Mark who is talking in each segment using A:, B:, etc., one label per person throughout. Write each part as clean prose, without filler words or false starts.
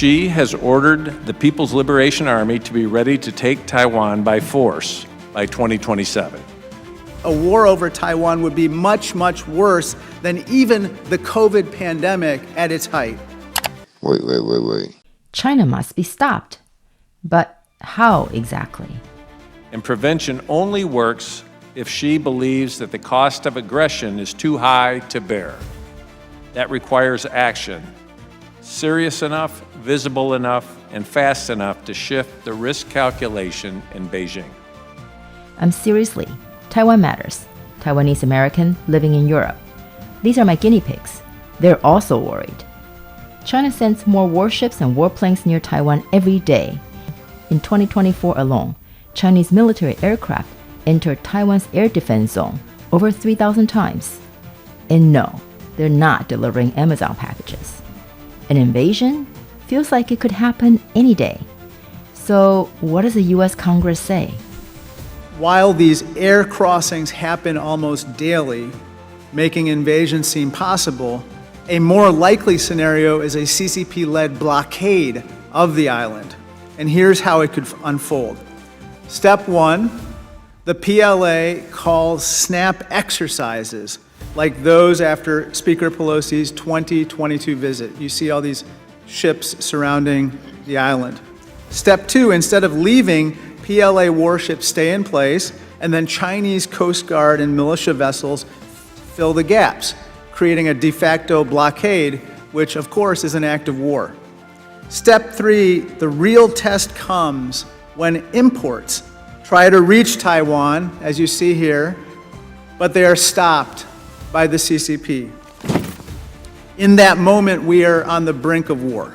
A: Xi has ordered the People's Liberation Army to be ready to take Taiwan by force by 2027.
B: A war over Taiwan would be much, much worse than even the COVID pandemic at its height.
C: Wait.
D: China must be stopped. But how exactly?
A: And prevention only works if Xi believes that the cost of aggression is too high to bear. That requires action, serious enough, visible enough, and fast enough to shift the risk calculation in Beijing.
D: Seriously, Taiwan matters. Taiwanese American living in Europe. These are my guinea pigs. They're also worried. China sends more warships and warplanes near Taiwan every day. In 2024 alone, Chinese military aircraft entered Taiwan's air defense zone over 3,000 times. And no, they're not delivering Amazon packages. An invasion feels like it could happen any day. So what does the US Congress say?
B: While these air crossings happen almost daily, making invasion seem possible, a more likely scenario is a CCP-led blockade of the island. And here's how it could unfold. Step one, the PLA calls snap exercises, like those after Speaker Pelosi's 2022 visit. You see all these ships surrounding the island. Step two, instead of leaving, PLA warships stay in place, and then Chinese Coast Guard and militia vessels fill the gaps, creating a de facto blockade, which of course is an act of war. Step three, the real test comes when imports try to reach Taiwan, as you see here, but they are stopped by the CCP. In that moment, we are on the brink of war.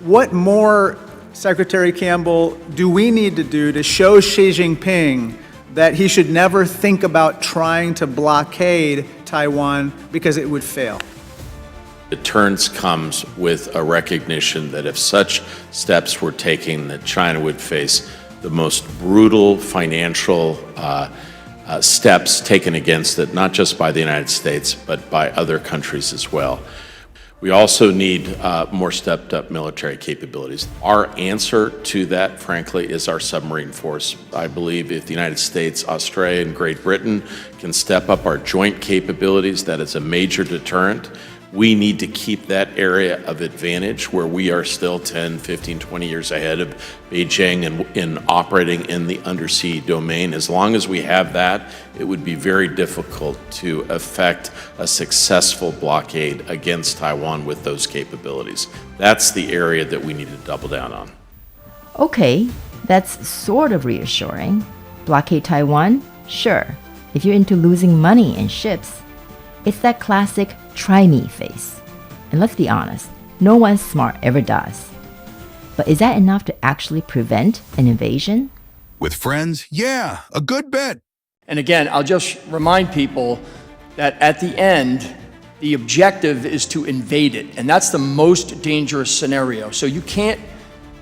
B: What more, Secretary Campbell, do we need to do to show Xi Jinping that he should never think about trying to blockade Taiwan because it would fail?
E: Deterrence comes with a recognition that if such steps were taken, that China would face the most brutal financial steps taken against it, not just by the United States, but by other countries as well. We also need more stepped-up military capabilities. Our answer to that, frankly, is our submarine force. I believe if the United States, Australia, and Great Britain can step up our joint capabilities, that is a major deterrent. We need to keep that area of advantage where we are still 10, 15, 20 years ahead of Beijing and in operating in the undersea domain. As long as we have that, it would be very difficult to effect a successful blockade against Taiwan with those capabilities. That's the area that we need to double down on.
D: Okay, that's sort of reassuring. Blockade Taiwan? Sure, if you're into losing money and ships. It's that classic try me face. And let's be honest, no one smart ever does. But is that enough to actually prevent an invasion?
F: With friends, yeah, a good bit.
G: And again, I'll just remind people that at the end, the objective is to invade it. And that's the most dangerous scenario. So you can't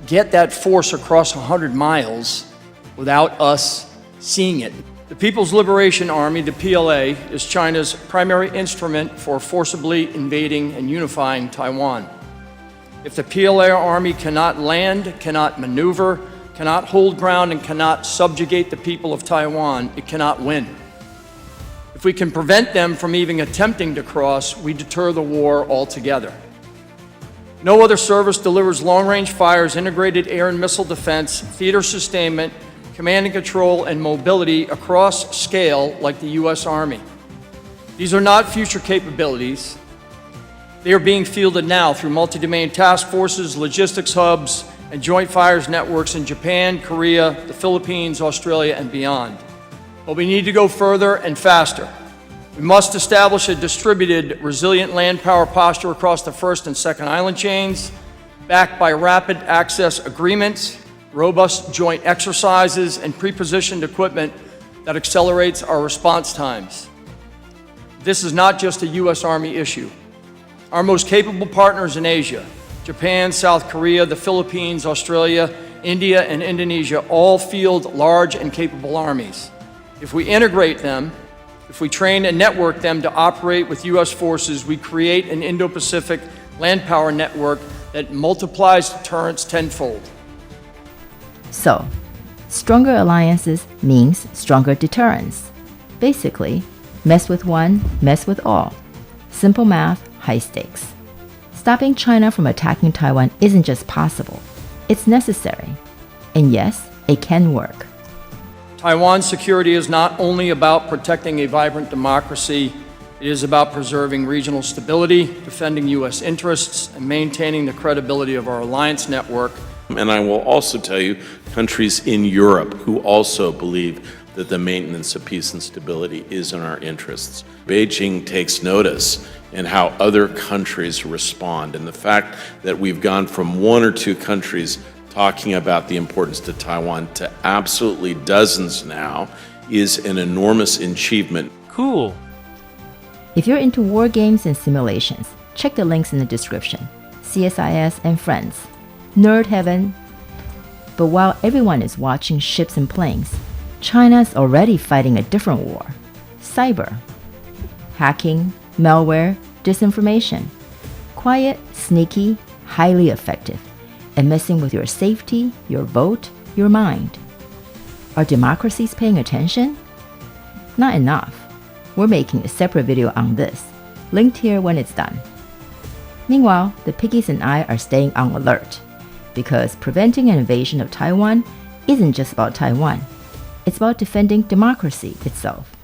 G: get that force across 100 miles without us seeing it. The People's Liberation Army, the PLA, is China's primary instrument for forcibly invading and unifying Taiwan. If the PLA army cannot land, cannot maneuver, cannot hold ground, and cannot subjugate the people of Taiwan, it cannot win. If we can prevent them from even attempting to cross, we deter the war altogether. No other service delivers long-range fires, integrated air and missile defense, theater sustainment, command and control, and mobility across scale like the U.S. Army. These are not future capabilities. They are being fielded now through multi-domain task forces, logistics hubs, and joint fires networks in Japan, Korea, the Philippines, Australia, and beyond. But we need to go further and faster. We must establish a distributed, resilient land power posture across the first and second island chains, backed by rapid access agreements, robust joint exercises, and pre-positioned equipment that accelerates our response times. This is not just a U.S. Army issue. Our most capable partners in Asia, Japan, South Korea, the Philippines, Australia, India, and Indonesia, all field large and capable armies. If we integrate them, if we train and network them to operate with U.S. forces, we create an Indo-Pacific land power network that multiplies deterrence tenfold.
D: So, stronger alliances means stronger deterrence. Basically, mess with one, mess with all. Simple math, high stakes. Stopping China from attacking Taiwan isn't just possible, it's necessary. And yes, it can work.
G: Taiwan's security is not only about protecting a vibrant democracy, it is about preserving regional stability, defending U.S. interests, and maintaining the credibility of our alliance network.
E: And I will also tell you, countries in Europe who also believe that the maintenance of peace and stability is in our interests. Beijing takes notice in how other countries respond, and the fact that we've gone from one or two countries talking about the importance to Taiwan to absolutely dozens now is an enormous achievement.
H: Cool.
D: If you're into war games and simulations, check the links in the description. CSIS and friends. Nerd heaven. But while everyone is watching ships and planes, China's already fighting a different war. Cyber. Hacking, malware, disinformation. Quiet, sneaky, highly effective, and messing with your safety, your vote, your mind. Are democracies paying attention? Not enough. We're making a separate video on this, linked here when it's done. Meanwhile, the piggies and I are staying on alert, because preventing an invasion of Taiwan isn't just about Taiwan. It's about defending democracy itself.